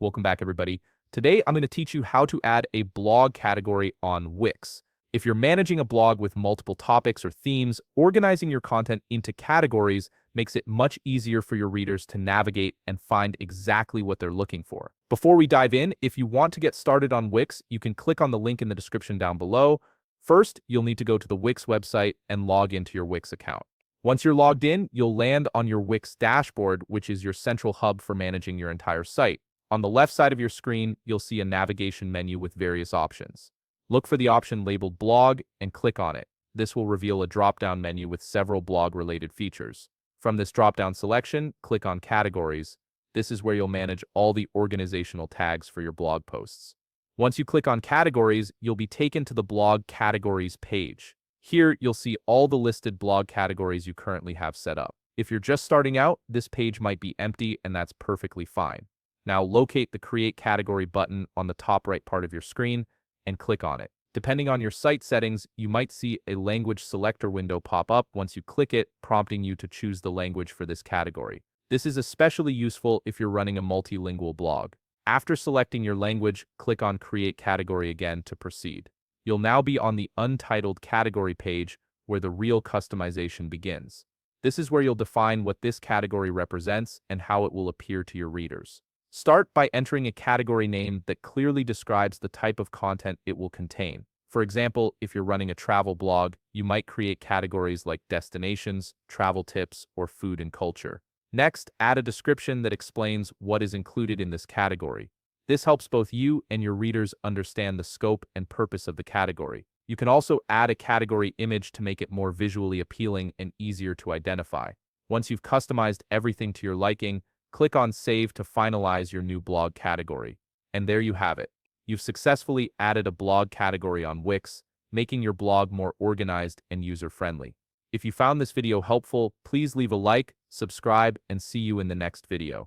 Welcome back, everybody. Today, I'm going to teach you how to add a blog category on Wix. If you're managing a blog with multiple topics or themes, organizing your content into categories makes it much easier for your readers to navigate and find exactly what they're looking for. Before we dive in, if you want to get started on Wix, you can click on the link in the description down below. First, you'll need to go to the Wix website and log into your Wix account. Once you're logged in, you'll land on your Wix dashboard, which is your central hub for managing your entire site. On the left side of your screen, you'll see a navigation menu with various options. Look for the option labeled Blog and click on it. This will reveal a drop-down menu with several blog-related features. From this drop-down selection, click on Categories. This is where you'll manage all the organizational tags for your blog posts. Once you click on Categories, you'll be taken to the Blog Categories page. Here, you'll see all the listed blog categories you currently have set up. If you're just starting out, this page might be empty, and that's perfectly fine. Now locate the Create Category button on the top right part of your screen and click on it. Depending on your site settings, you might see a language selector window pop up once you click it, prompting you to choose the language for this category. This is especially useful if you're running a multilingual blog. After selecting your language, click on Create Category again to proceed. You'll now be on the Untitled Category page where the real customization begins. This is where you'll define what this category represents and how it will appear to your readers. Start by entering a category name that clearly describes the type of content it will contain. For example, if you're running a travel blog, you might create categories like destinations, travel tips, or food and culture. Next, add a description that explains what is included in this category. This helps both you and your readers understand the scope and purpose of the category. You can also add a category image to make it more visually appealing and easier to identify. Once you've customized everything to your liking, click on Save to finalize your new blog category. And there you have it. You've successfully added a blog category on Wix, making your blog more organized and user-friendly. If you found this video helpful, please leave a like, subscribe, and see you in the next video.